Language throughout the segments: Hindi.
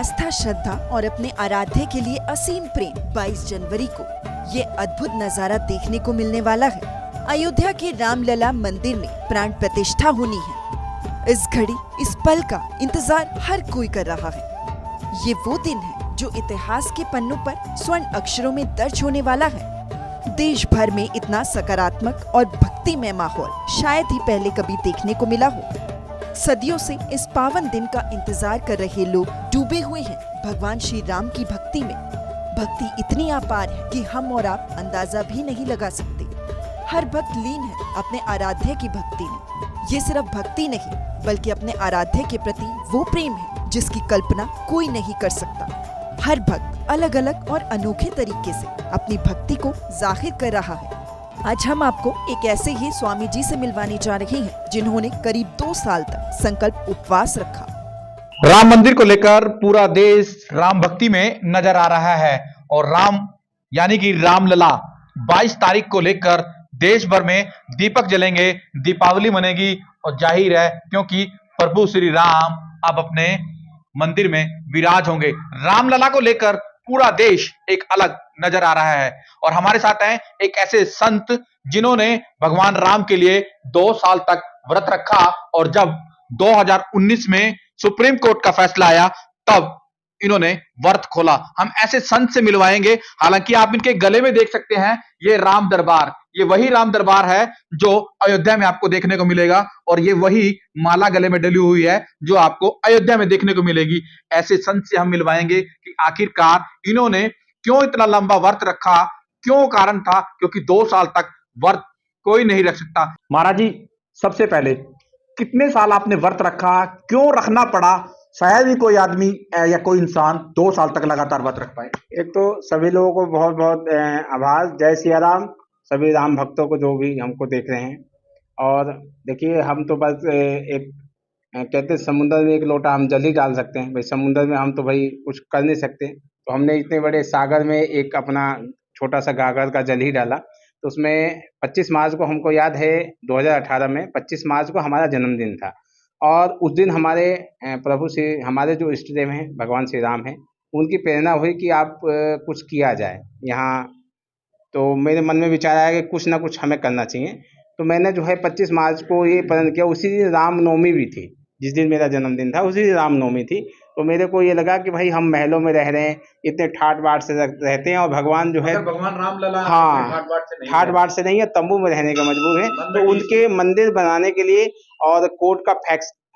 आस्था, श्रद्धा और अपने आराध्य के लिए असीम प्रेम 22 जनवरी को ये अद्भुत नजारा देखने को मिलने वाला है। अयोध्या के रामलला मंदिर में प्राण प्रतिष्ठा होनी है। इस घड़ी, इस पल का इंतजार हर कोई कर रहा है। ये वो दिन है जो इतिहास के पन्नों पर स्वर्ण अक्षरों में दर्ज होने वाला है। देश भर में इतना सकारात्मक और भक्तिमय माहौल शायद ही पहले कभी देखने को मिला हो। सदियों से इस पावन दिन का इंतजार कर रहे लोग डूबे हुए हैं भगवान श्री राम की भक्ति में। भक्ति इतनी अपार है कि हम और आप अंदाजा भी नहीं लगा सकते। हर भक्त लीन है अपने आराध्य की भक्ति में। ये सिर्फ भक्ति नहीं, बल्कि अपने आराध्य के प्रति वो प्रेम है जिसकी कल्पना कोई नहीं कर सकता। हर भक्त अलग अलग और अनोखे तरीके से अपनी भक्ति को जाहिर कर रहा है। आज हम आपको एक ऐसे ही स्वामी जी से मिलवाने जा रहे हैं जिन्होंने करीब 2 साल तक संकल्प उपवास रखा। राम मंदिर को लेकर पूरा देश राम भक्ति में नजर आ रहा है और राम यानी कि रामलला 22 तारीख को लेकर देश भर में दीपक जलेंगे, दीपावली मनेगी। और जाहिर है क्योंकि प्रभु श्री राम अब अपने मंदिर में विराज होंगे। रामलला को लेकर पूरा देश एक अलग नजर आ रहा है और हमारे साथ हैं एक ऐसे संत जिन्होंने भगवान राम के लिए 2 साल तक व्रत रखा और जब 2019 में सुप्रीम कोर्ट का फैसला आया तब इन्होंने व्रत खोला। हम ऐसे संत से मिलवाएंगे। हालांकि आप इनके गले में देख सकते हैं ये राम दरबार, ये वही राम दरबार है जो अयोध्या में आपको देखने को मिलेगा और ये वही माला गले में डली हुई है जो आपको अयोध्या में देखने को मिलेगी। ऐसे संत से हम मिलवाएंगे कि आखिरकार इन्होंने क्यों इतना लंबा व्रत रखा, क्यों कारण था, क्योंकि 2 साल तक व्रत कोई नहीं रख सकता। महाराज जी, सबसे पहले कितने साल आपने व्रत रखा, क्यों रखना पड़ा? शायद ही कोई आदमी या कोई इंसान 2 साल तक लगातार व्रत रख पाए। एक तो सभी लोगों को बहुत बहुत आभार। जय सिया राम सभी राम भक्तों को जो भी हमको देख रहे हैं। और देखिए, हम तो बस एक कहते समुद्र में एक लोटा हम जल ही डाल सकते हैं। भाई समुद्र में हम तो भाई कुछ कर नहीं सकते, तो हमने इतने बड़े सागर में एक अपना छोटा सा गागर का जल ही डाला। तो उसमें 25 मार्च को हमको याद है 2018 में 25 मार्च को हमारा जन्मदिन था और उस दिन हमारे प्रभु श्री हमारे जो इष्ट देव हैं भगवान श्री राम हैं, उनकी प्रेरणा हुई कि आप कुछ किया जाए यहाँ। तो मेरे मन में विचार आया कि कुछ ना कुछ हमें करना चाहिए। तो मैंने जो है 25 मार्च को ये प्रण किया। उसी दिन रामनवमी भी थी, जिस दिन मेरा जन्मदिन था उसी दिन रामनवमी थी। तो मेरे को ये लगा कि भाई हम महलों में रह रहे हैं, इतने ठाट बाट से रहते हैं और भगवान जो है भगवान रामलला हाँ ठाट बाट से नहीं है, तंबू में रहने का मजबूर है। तो उनके मंदिर बनाने के लिए और कोर्ट का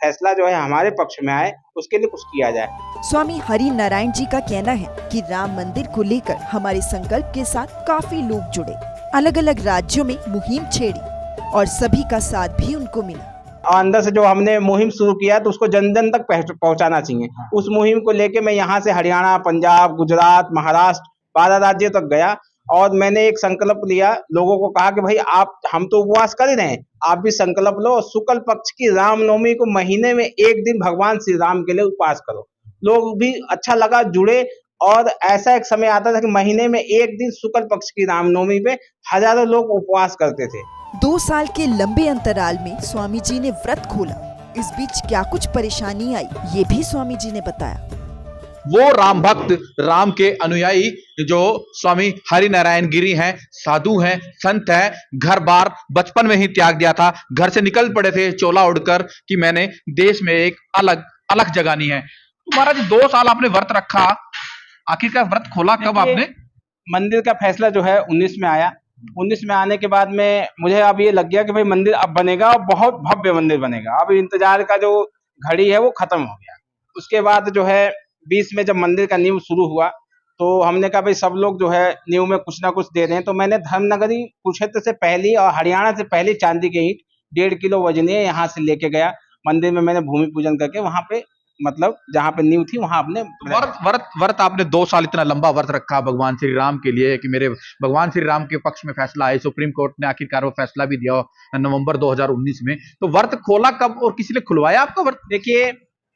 फैसला जो है हमारे पक्ष में आए, उसके लिए कुछ किया जाए। स्वामी हरि नारायण जी का कहना है कि राम मंदिर को लेकर हमारे संकल्प के साथ काफी लोग जुड़े, अलग अलग राज्यों में मुहिम छेड़ी और सभी का साथ भी उनको मिला। और अंदर से जो हमने मुहिम शुरू किया तो उसको जन जन तक पहुंचाना चाहिए। उस मुहिम को लेके मैं यहाँ से हरियाणा, पंजाब, गुजरात, महाराष्ट्र 12 राज्यों तक गया और मैंने एक संकल्प लिया। लोगों को कहा कि भाई आप, हम तो उपवास कर ही रहे हैं, आप भी संकल्प लो और शुक्ल पक्ष की रामनवमी को महीने में एक दिन भगवान श्री राम के लिए उपवास करो। लोग भी अच्छा लगा, जुड़े। और ऐसा एक समय आता था कि महीने में एक दिन शुक्ल पक्ष की रामनवमी पे हजारों लोग उपवास करते थे। 2 साल के लंबे अंतराल में स्वामी जी ने व्रत खोला। इस बीच क्या कुछ परेशानी आई, ये भी स्वामी जी ने बताया। वो राम भक्त, राम के अनुयायी जो स्वामी हरि नारायण गिरी हैं, साधु हैं, संत हैं, घर बार बचपन में ही त्याग दिया था, घर से निकल पड़े थे चोला उड़कर कि मैंने देश में एक अलग अलग जगानी है। तो महाराज 2 साल आपने व्रत रखा, आखिरकार व्रत खोला कब आपने? मंदिर का फैसला जो है 19 में आया। 19 में आने के बाद में मुझे अब ये लग गया कि भाई मंदिर अब बनेगा और बहुत भव्य मंदिर बनेगा। अब इंतजार का जो घड़ी है वो खत्म हो गया। उसके बाद जो है 20 में जब मंदिर का नींव शुरू हुआ तो हमने कहा भाई सब लोग जो है नींव में कुछ ना कुछ दे रहे हैं। तो मैंने धर्मनगरी कुरुक्षेत्र से पहली और हरियाणा से पहली चांदी की ईंट 1.5 किलो वजनीय यहाँ से लेके गया मंदिर में। मैंने भूमि पूजन करके वहां पे मतलब जहाँ पे नींव थी वहां अपने व्रत आपने 2 साल इतना लंबा व्रत रखा भगवान श्री राम के लिए कि मेरे भगवान श्री राम के पक्ष में फैसला आए। सुप्रीम कोर्ट ने आखिरकार वो फैसला भी दिया नवंबर 2019 में। तो व्रत खोला कब और किसी ने खुलवाया आपका व्रत? देखिए,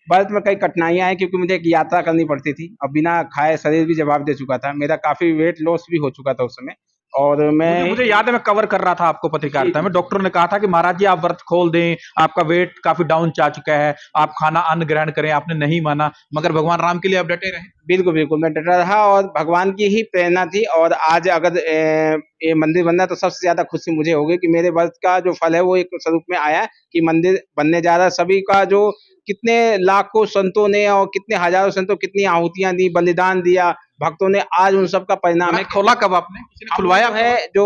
व्रत में कई कठिनाइयां हैं क्योंकि मुझे एक यात्रा करनी पड़ती थी और बिना खाए शरीर भी जवाब दे चुका था। मेरा काफी वेट लॉस भी हो चुका था उस समय। और मैं मुझे याद है, मैं कवर कर रहा था आपको पत्रकारिता में, डॉक्टर ने कहा था कि महाराज जी आप व्रत खोल दें, आपका वेट काफी डाउन जा चुका है, आप खाना अन्न ग्रहण करें, आपने नहीं माना, मगर भगवान राम के लिए आप डटे रहे। बिल्कुल बिल्कुल मैं डटा रहा और भगवान की ही प्रेरणा थी। और आज अगर ये मंदिर बन रहा है तो सबसे ज्यादा खुशी मुझे होगी कि मेरे व्रत का जो फल है वो एक स्वरूप में आया कि मंदिर बनने जा रहा है। सभी का जो कितने लाखों संतों ने और कितने हजारों संतों कितनी आहुतियां दी, बलिदान दिया भक्तों ने, आज उन सब का परिणाम है। खोला कब आपने, किसी ने खुलवाया है जो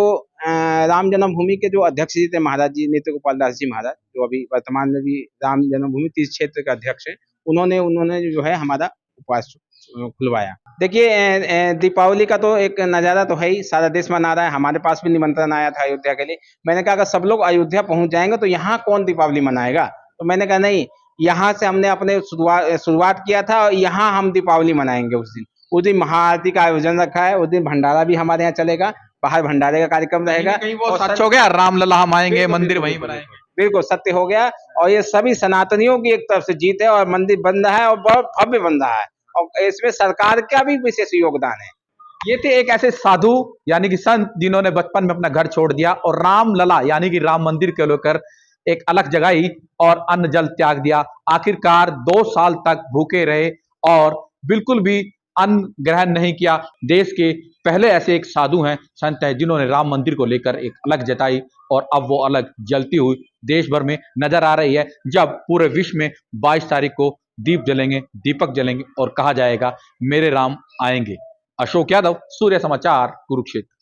राम जन्मभूमि के जो अध्यक्ष जी थे महाराज जी नित्य गोपाल दास जी महाराज, जो अभी वर्तमान में भी राम जन्मभूमि तीर्थ क्षेत्र के अध्यक्ष हैं, उन्होंने जो है हमारा उपवास खुलवाया। देखिए दीपावली का तो एक नज़ारा तो है ही, सारा देश मना रहा है। हमारे पास भी निमंत्रण आया था अयोध्या के लिए। मैंने कहा अगर सब लोग अयोध्या पहुंच जाएंगे तो यहाँ कौन दीपावली मनाएगा। तो मैंने कहा नहीं, यहाँ से हमने अपने शुरुआत किया था और यहाँ हम दीपावली मनाएंगे। उस दिन महाआरती का आयोजन रखा है, उस दिन भंडारा भी हमारे यहाँ चलेगा, बाहर भंडारे का कार्यक्रम रहेगा। कहीं वो सच हो गया, रामलला हम आएंगे, मंदिर वहीं बनाएंगे। बिल्कुल सत्य हो गया और ये सभी सनातनियों की एक तरफ से जीत है और मंदिर बन रहा है और बहुत भव्य बन रहा है और इसमें सरकार का भी विशेष योगदान है। ये थे एक ऐसे साधु यानी कि संत जिन्होंने बचपन में अपना घर छोड़ दिया और रामलला यानी कि राम मंदिर को लेकर एक अलग जगाई और अन्न जल त्याग दिया। आखिरकार 2 साल तक भूखे रहे और बिल्कुल भी अन्न ग्रहण नहीं किया। देश के पहले ऐसे एक साधु हैं, संत हैं, जिन्होंने राम मंदिर को लेकर एक अलग जताई और अब वो अलग जलती हुई देश भर में नजर आ रही है। जब पूरे विश्व में 22 तारीख को दीप जलेंगे, दीपक जलेंगे और कहा जाएगा मेरे राम आएंगे। अशोक यादव, सूर्य समाचार, कुरुक्षेत्र।